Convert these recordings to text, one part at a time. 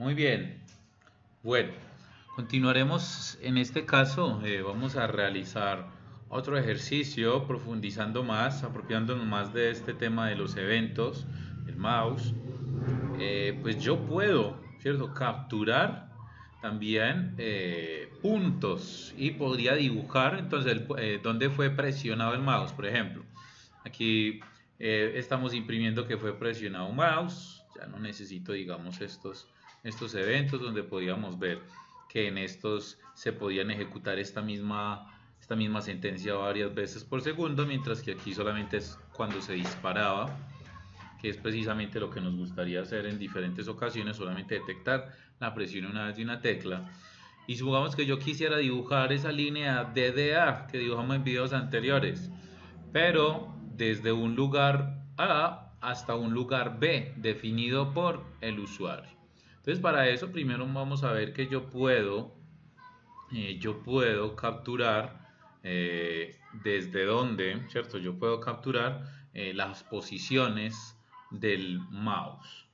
Muy bien. Bueno, continuaremos en este caso. Vamos a realizar otro ejercicio profundizando más, apropiándonos más de este tema de los eventos, el mouse. Pues yo puedo, ¿cierto? Capturar también puntos y podría dibujar entonces dónde fue presionado el mouse, por ejemplo. Aquí estamos imprimiendo que fue presionado un mouse. Ya no necesito, digamos, estos eventos donde podíamos ver que en estos se podían ejecutar esta misma sentencia varias veces por segundo, mientras que aquí solamente es cuando se disparaba, que es precisamente lo que nos gustaría hacer en diferentes ocasiones, solamente detectar la presión una vez de una tecla. Y supongamos que yo quisiera dibujar esa línea DDA que dibujamos en videos anteriores, pero desde un lugar A hasta un lugar B definido por el usuario. Entonces para eso primero vamos a ver que yo puedo capturar desde dónde, ¿cierto? Yo puedo capturar las posiciones del mouse.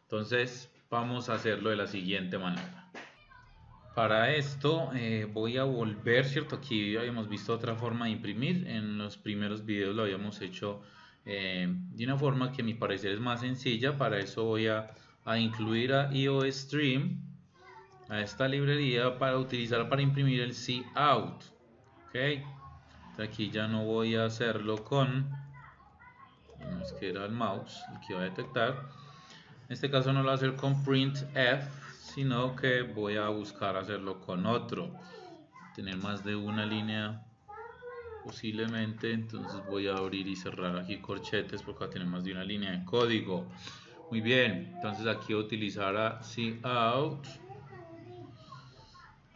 Entonces vamos a hacerlo de la siguiente manera. Para esto voy a volver, ¿cierto? Aquí habíamos visto otra forma de imprimir. En los primeros videos lo habíamos hecho de una forma que a mi parecer es más sencilla. Para eso voy a incluir a IOStream, a esta librería, para utilizar para imprimir el cout. ¿Ok? Entonces aquí ya no voy a hacerlo con, no es que era el mouse el que iba a detectar. En este caso no lo voy a hacer con printf, sino que voy a buscar hacerlo con otro. Tener más de una línea posiblemente, entonces voy a abrir y cerrar aquí corchetes porque va a tener más de una línea de código. Muy bien, entonces aquí voy a utilizar a cout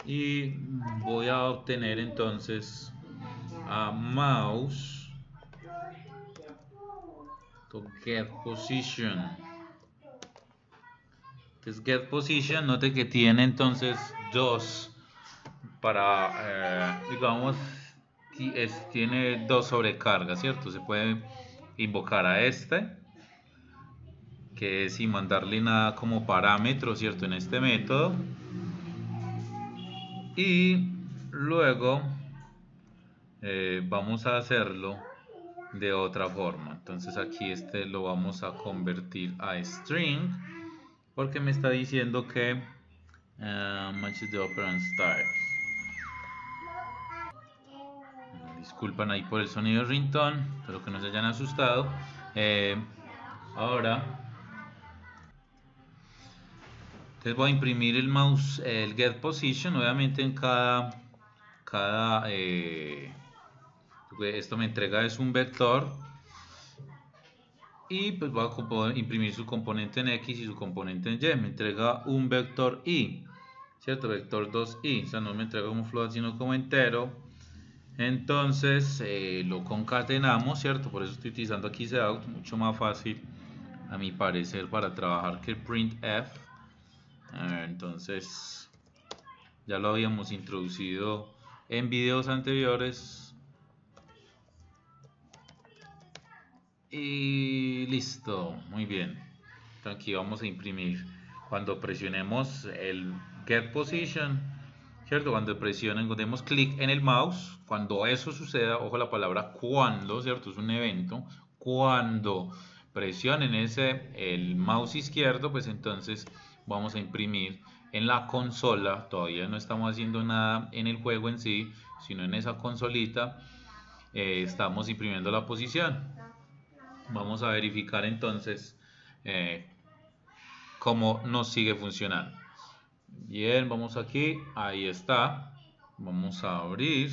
y voy a obtener entonces a mouse to get position. Entonces get position, note que tiene entonces dos para, digamos, tiene dos sobrecargas, ¿cierto? Se puede invocar a este, que es sin mandarle nada como parámetro, ¿cierto? En este método. Y luego vamos a hacerlo de otra forma. Entonces aquí este lo vamos a convertir a string, porque me está diciendo que matches the operand style. Disculpan ahí por el sonido de ringtone, pero que no se hayan asustado. Eh, Ahora, entonces voy a imprimir el mouse, el get position, obviamente en cada esto me entrega es un vector, y pues voy a imprimir su componente en X y su componente en Y. Me entrega un vector Y, ¿cierto? Vector 2Y, o sea, no me entrega como float sino como entero. Entonces lo concatenamos, ¿cierto? Por eso estoy utilizando aquí cout, mucho más fácil a mi parecer para trabajar que el printf. Entonces ya lo habíamos introducido en videos anteriores y listo, muy bien. Entonces aquí vamos a imprimir cuando presionemos el get position, ¿cierto? Cuando presionen, cuando demos clic en el mouse, cuando eso suceda, ojo la palabra cuando, ¿cierto? Es un evento. Cuando presionen el mouse izquierdo, pues entonces vamos a imprimir en la consola. Todavía no estamos haciendo nada en el juego en sí, sino en esa consolita estamos imprimiendo la posición. Vamos a verificar entonces eh, cómo nos sigue funcionando. Bien, vamos aquí, ahí está. Vamos a abrir.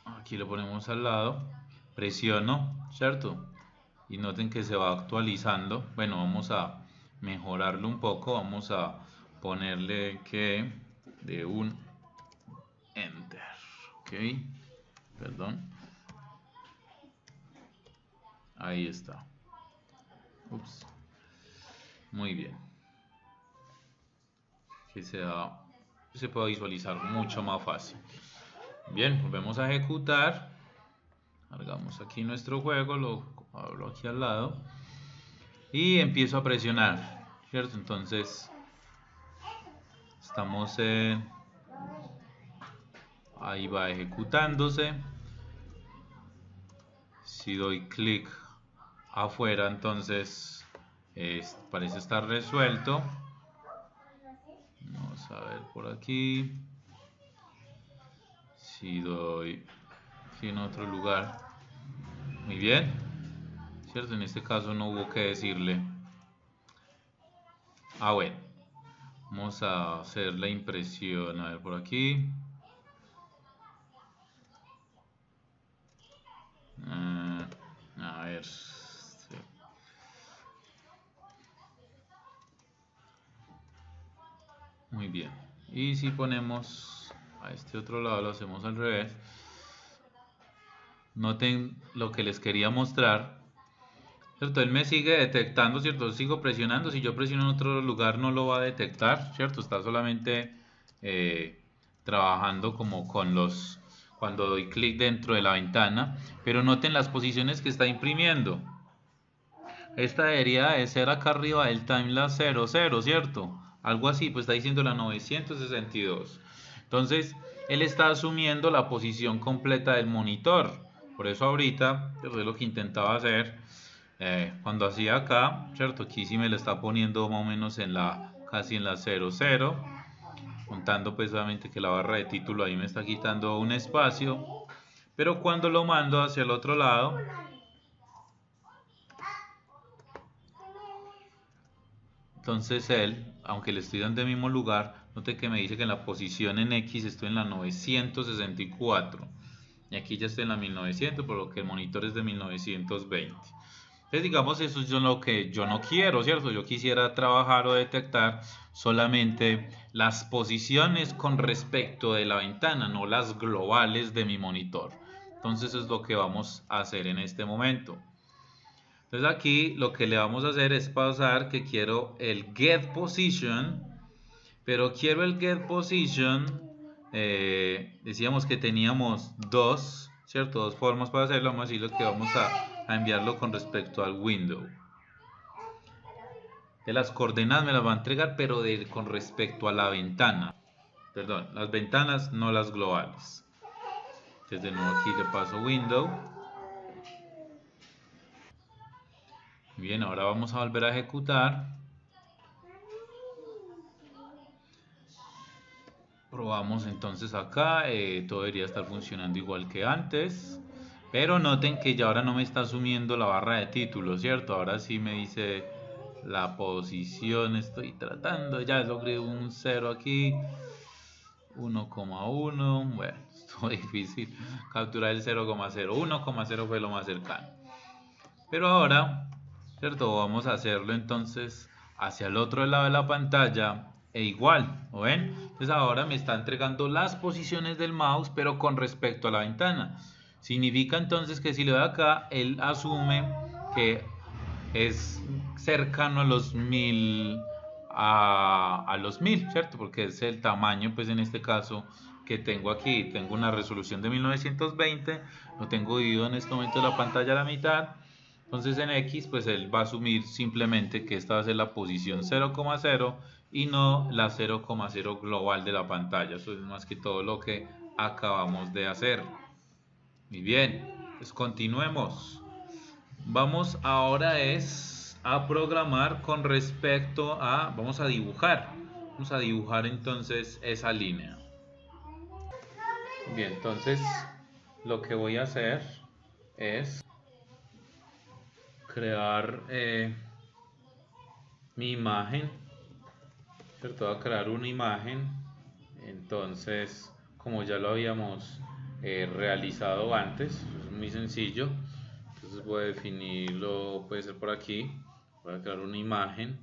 Aquí lo ponemos al lado. Presiono, ¿cierto? Y noten que se va actualizando. Bueno, vamos a mejorarlo un poco. Vamos a ponerle que de un enter. Ok, perdón. Ahí está. Ups. Muy bien. Que se pueda visualizar mucho más fácil. Bien, volvemos a ejecutar. tenemos aquí nuestro juego, lo abro aquí al lado y empiezo a presionar, ¿cierto? Entonces estamos ahí va ejecutándose. Si doy clic afuera, entonces parece estar resuelto. Vamos a ver por aquí. Si doy aquí en otro lugar, muy bien, ¿cierto? En este caso no hubo que decirle. Bueno, vamos a hacer la impresión, a ver por aquí. A ver, sí. Muy bien. Y si ponemos a este otro lado, lo hacemos al revés. Noten lo que les quería mostrar, ¿cierto? Él me sigue detectando, ¿cierto? Sigo presionando. Si yo presiono en otro lugar no lo va a detectar, ¿cierto? Está solamente trabajando como con los... cuando doy clic dentro de la ventana. Pero noten las posiciones que está imprimiendo. Esta debería de ser acá arriba del timelapse 00, ¿cierto? Algo así, pues está diciendo la 962. Entonces, él está asumiendo la posición completa del monitor. Por eso ahorita, eso es lo que intentaba hacer cuando hacía acá, ¿cierto? Aquí sí me lo está poniendo más o menos en la, casi en la 00. Contando pues obviamente que la barra de título ahí me está quitando un espacio. Pero cuando lo mando hacia el otro lado, entonces él, aunque le estoy dando el mismo lugar, note que me dice que en la posición en X estoy en la 964. Y aquí ya estoy en la 1900, por lo que el monitor es de 1920. Entonces digamos eso es lo que yo no quiero, ¿cierto? Yo quisiera trabajar o detectar solamente las posiciones con respecto de la ventana, no las globales de mi monitor. Entonces eso es lo que vamos a hacer en este momento. Entonces aquí lo que le vamos a hacer es pausar que quiero el get position, pero quiero el get position, decíamos que teníamos dos, ¿cierto? Dos formas para hacerlo. Vamos a decirlo que vamos a enviarlo con respecto al window. De las coordenadas me las va a entregar, pero con respecto a la ventana. Perdón, las ventanas, no las globales. Entonces de nuevo aquí le paso window. Bien, ahora vamos a volver a ejecutar. Probamos entonces acá, todo debería estar funcionando igual que antes. Pero noten que ya ahora no me está asumiendo la barra de título, ¿cierto? Ahora sí me dice la posición, estoy tratando, ya logré un 0 aquí. 1,1, bueno, estuvo difícil capturar el 0,0, 1,0 fue lo más cercano. Pero ahora, ¿cierto? Vamos a hacerlo entonces hacia el otro lado de la pantalla e igual, ¿lo ven? Entonces ahora me está entregando las posiciones del mouse, pero con respecto a la ventana. Significa entonces que si le doy acá, él asume que es cercano a los 1000, a los 1000, ¿cierto? Porque es el tamaño, pues en este caso, que tengo aquí. Tengo una resolución de 1920, lo tengo dividido en este momento la pantalla a la mitad. Entonces en X, pues él va a asumir simplemente que esta va a ser la posición 0,0 y no la 0,0 global de la pantalla. Eso es más que todo lo que acabamos de hacer. Muy bien, pues continuemos. Vamos ahora a programar con respecto a, vamos a dibujar. Vamos a dibujar entonces esa línea. Bien, entonces lo que voy a hacer es crear mi imagen, ¿cierto? Voy a crear una imagen. Entonces, como ya lo habíamos realizado antes, es muy sencillo. Entonces voy a definirlo, puede ser por aquí. Voy a crear una imagen.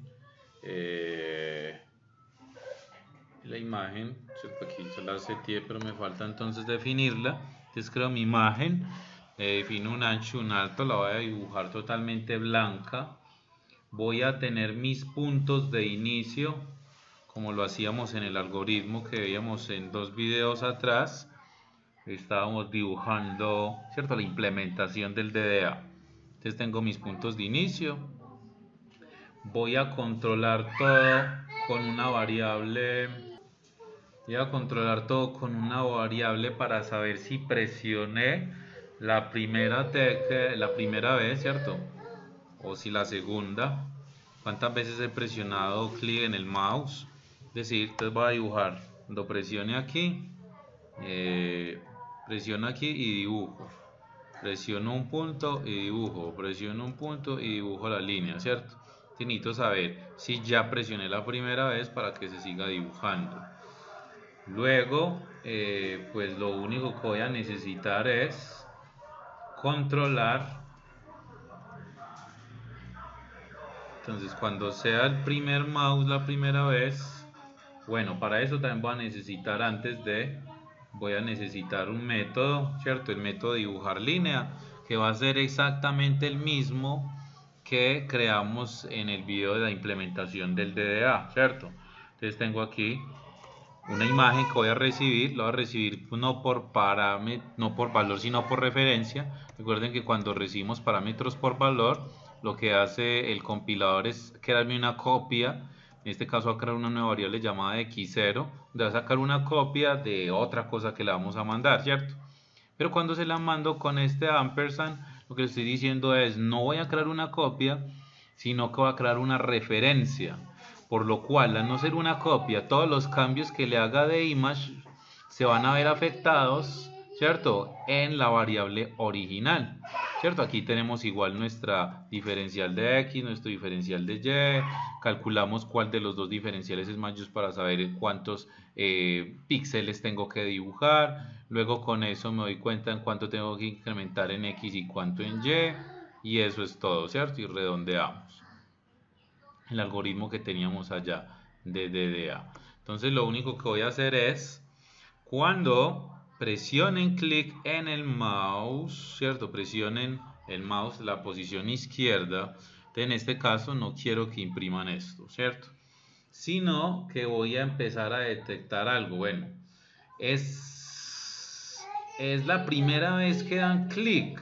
La imagen, ¿cierto? Aquí ya la seteé, pero me falta entonces definirla. Entonces creo mi imagen, defino un ancho, un alto, la voy a dibujar totalmente blanca. Voy a tener mis puntos de inicio, como lo hacíamos en el algoritmo que veíamos en dos videos atrás. estábamos dibujando, ¿cierto? La implementación del DDA. Entonces tengo mis puntos de inicio. Voy a controlar todo con una variable. Voy a controlar todo con una variable para saber si presioné la primera vez, ¿cierto? O si la segunda. ¿Cuántas veces he presionado clic en el mouse? Es decir, entonces voy a dibujar. Cuando presione aquí, eh, presiono aquí y dibujo. Presiono un punto y dibujo. Presiono un punto y dibujo la línea, ¿cierto? Necesito saber si ya presioné la primera vez para que se siga dibujando. Luego, pues lo único que voy a necesitar es controlar. Entonces, cuando sea el primer mouse la primera vez, bueno, para eso también voy a necesitar voy a necesitar un método, ¿cierto? El método dibujar línea, que va a ser exactamente el mismo que creamos en el video de la implementación del DDA, ¿cierto? Entonces tengo aquí una imagen que voy a recibir, la voy a recibir no por parámetro, no por valor, sino por referencia. Recuerden que cuando recibimos parámetros por valor, lo que hace el compilador es crearme una copia. En este caso va a crear una nueva variable llamada x0, donde va a sacar una copia de otra cosa que le vamos a mandar, ¿cierto? Pero cuando se la mando con este ampersand, lo que le estoy diciendo es, no voy a crear una copia, sino que voy a crear una referencia. Por lo cual, al no ser una copia, todos los cambios que le haga de image se van a ver afectados, ¿cierto? En la variable original, ¿cierto? Aquí tenemos igual nuestra diferencial de x, nuestro diferencial de y, calculamos cuál de los dos diferenciales es mayor para saber cuántos píxeles tengo que dibujar, luego con eso me doy cuenta en cuánto tengo que incrementar en x y cuánto en y eso es todo, ¿cierto? Y redondeamos el algoritmo que teníamos allá de DDA. Entonces lo único que voy a hacer es, cuando presionen clic en el mouse, ¿cierto? Presionen el mouse, la posición izquierda. En este caso no quiero que impriman esto, ¿cierto? Sino que voy a empezar a detectar algo. Bueno, es la primera vez que dan clic,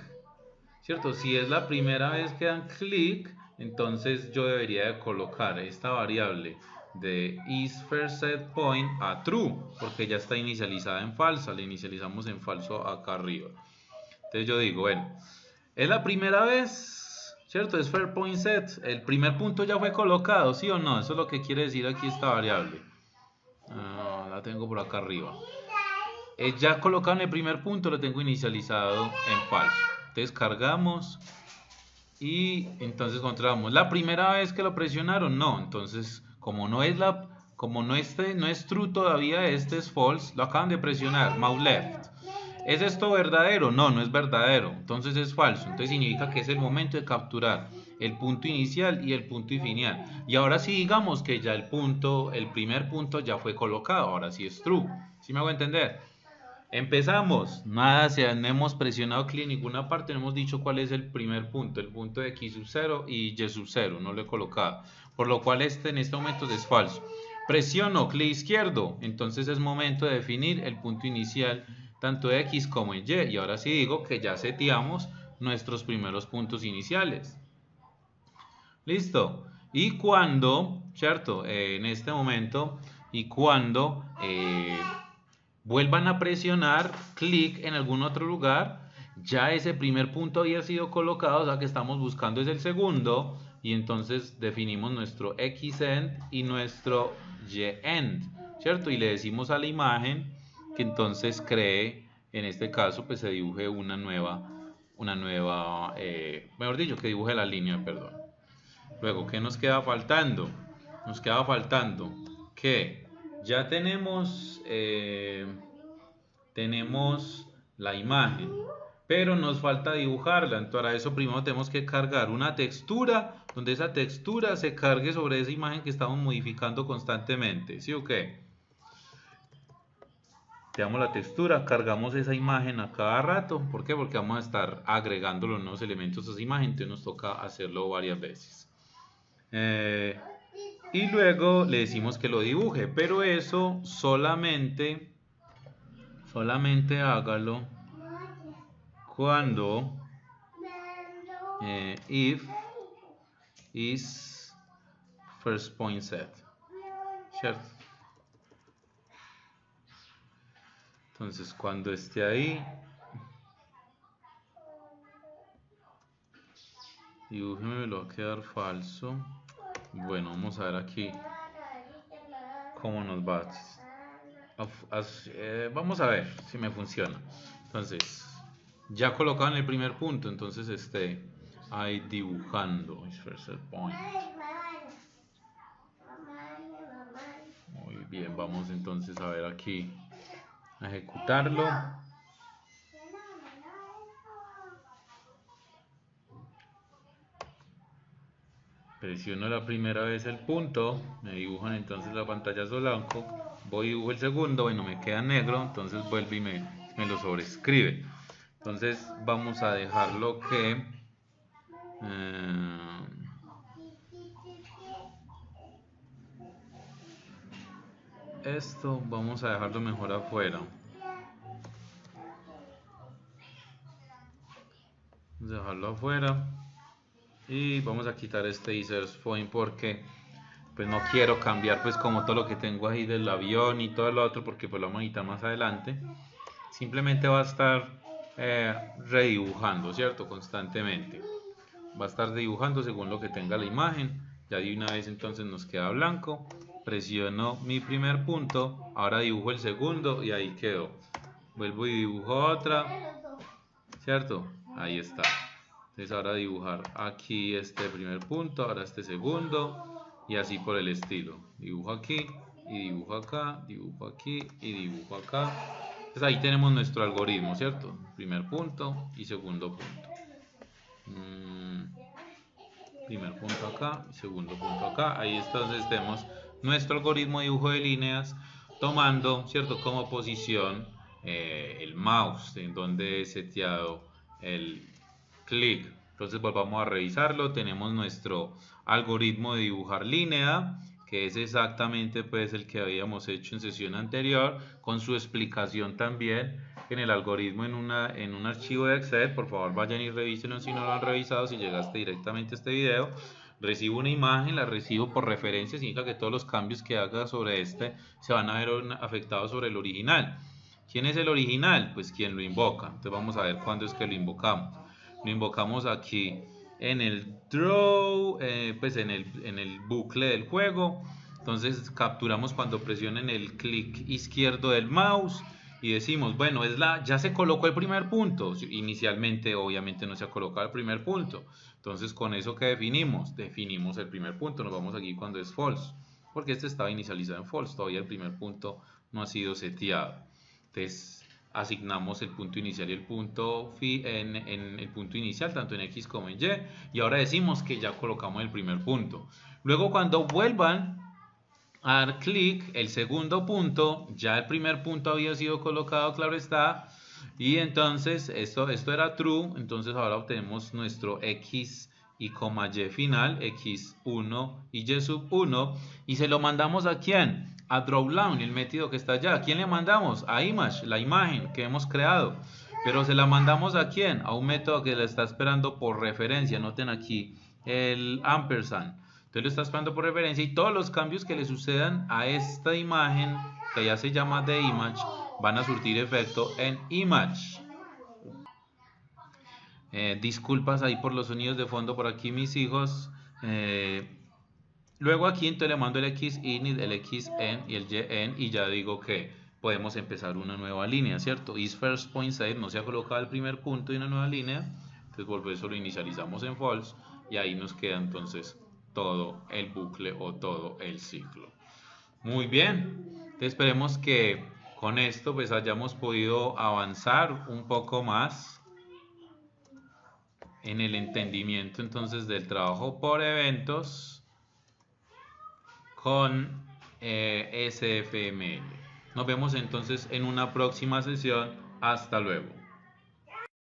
¿cierto? Si es la primera vez que dan clic, entonces yo debería de colocar esta variable de isFirstSetPoint a true, porque ya está inicializada en falsa, la inicializamos en falso acá arriba. Entonces yo digo, bueno, es la primera vez, ¿cierto? Es FirstPointSet, el primer punto ya fue colocado, ¿sí o no? Eso es lo que quiere decir aquí esta variable. La tengo por acá arriba. Ya colocado en el primer punto, lo tengo inicializado en falso. Entonces cargamos y entonces controlamos. La primera vez que lo presionaron, no. Entonces, como no es true todavía, este es false, lo acaban de presionar, mouse left. ¿Es esto verdadero? No, no es verdadero. Entonces es falso. Entonces significa que es el momento de capturar el punto inicial y el punto final. Y ahora sí digamos que ya el primer punto ya fue colocado. Ahora sí es true. ¿Sí me hago entender? Empezamos, nada, no hemos presionado clic en ninguna parte, no hemos dicho cuál es el primer punto, el punto de x sub 0 y y sub 0, no lo he colocado, por lo cual en este momento es falso. Presiono clic izquierdo, entonces es momento de definir el punto inicial tanto de x como en y ahora sí digo que ya seteamos nuestros primeros puntos iniciales. Listo. Y cuando, ¿cierto? En este momento, y cuando vuelvan a presionar clic en algún otro lugar, ya ese primer punto había sido colocado, o sea que estamos buscando es el segundo, y entonces definimos nuestro xend y nuestro yend, ¿cierto? Y le decimos a la imagen que entonces cree, en este caso, pues se dibuje mejor dicho, que dibuje la línea, perdón. Luego, ¿qué nos queda faltando? Nos queda faltando que ya tenemos la imagen, pero nos falta dibujarla. Entonces, para eso primero tenemos que cargar una textura, donde esa textura se cargue sobre esa imagen que estamos modificando constantemente. ¿Sí o qué? Le damos la textura, cargamos esa imagen a cada rato. ¿Por qué? Porque vamos a estar agregando los nuevos elementos a esa imagen, entonces nos toca hacerlo varias veces. Y luego le decimos que lo dibuje, pero eso solamente solamente hágalo cuando if is first point set, ¿cierto? Entonces cuando esté ahí, dibújeme, lo va a quedar falso. Bueno, vamos a ver aquí cómo nos va. Vamos a ver si me funciona. Entonces, ya colocado en el primer punto, entonces ahí dibujando. Point. Muy bien, vamos entonces a ver aquí, a ejecutarlo. Presiono la primera vez el punto, me dibujan entonces la pantalla blanco, voy y dibujo el segundo, bueno, me queda negro, entonces vuelve y me lo sobrescribe. Entonces vamos a dejarlo que esto vamos a dejarlo mejor afuera. Vamos a dejarlo afuera y vamos a quitar este insert point porque pues no quiero cambiar pues como todo lo que tengo ahí del avión y todo lo otro, porque pues lo vamos a quitar más adelante. Simplemente va a estar redibujando, ¿cierto? Constantemente va a estar dibujando según lo que tenga la imagen. Ya de una vez entonces nos queda blanco, presiono mi primer punto, ahora dibujo el segundo y ahí quedó. Vuelvo y dibujo otra, ¿cierto? Ahí está. Entonces ahora dibujar aquí este primer punto, ahora este segundo y así por el estilo. Dibujo aquí y dibujo acá, dibujo aquí y dibujo acá. Entonces ahí tenemos nuestro algoritmo, ¿cierto? Primer punto y segundo punto. Primer punto acá, segundo punto acá. Ahí entonces tenemos nuestro algoritmo de dibujo de líneas tomando, ¿cierto?, como posición el mouse, en donde he seteado el clic. Entonces volvamos a revisarlo. Tenemos nuestro algoritmo de dibujar línea, que es exactamente pues el que habíamos hecho en sesión anterior, con su explicación también en el algoritmo en un archivo de Excel. Por favor vayan y revísenlo si no lo han revisado. Si llegaste directamente a este video, recibo una imagen, la recibo por referencia, significa que todos los cambios que haga sobre se van a ver afectados sobre el original. ¿Quién es el original? Pues quien lo invoca. Entonces vamos a ver cuándo es que lo invocamos. Lo invocamos aquí en el draw, pues en el bucle del juego. Entonces capturamos cuando presionen el clic izquierdo del mouse y decimos, bueno, ya se colocó el primer punto. Inicialmente obviamente no se ha colocado el primer punto. Entonces con eso que definimos el primer punto. Nos vamos aquí cuando es false, porque este estaba inicializado en false, todavía el primer punto no ha sido seteado. Entonces asignamos el punto inicial y el punto en el punto inicial, tanto en X como en Y, y ahora decimos que ya colocamos el primer punto. Luego cuando vuelvan a dar clic, el segundo punto, ya el primer punto había sido colocado, claro está, y entonces esto era true. Entonces ahora obtenemos nuestro X y coma Y final, X1 y Y sub 1, y se lo mandamos ¿a quién? A drawLine, el método que está allá. ¿A quién le mandamos? A image, la imagen que hemos creado. Pero se la mandamos ¿a quién? A un método que le está esperando por referencia. Noten aquí el ampersand. Entonces lo está esperando por referencia, y todos los cambios que le sucedan a esta imagen, que ya se llama de image, van a surtir efecto en image. Disculpas ahí por los sonidos de fondo, por aquí mis hijos. Luego aquí entonces le mando el xin, el xn y el yn, y ya digo que podemos empezar una nueva línea, ¿cierto? Is first point set, no se ha colocado el primer punto de una nueva línea, entonces por eso lo inicializamos en false, y ahí nos queda entonces todo el bucle o todo el ciclo. Muy bien, entonces esperemos que con esto pues hayamos podido avanzar un poco más en el entendimiento entonces del trabajo por eventos con SFML. Nos vemos entonces en una próxima sesión. Hasta luego.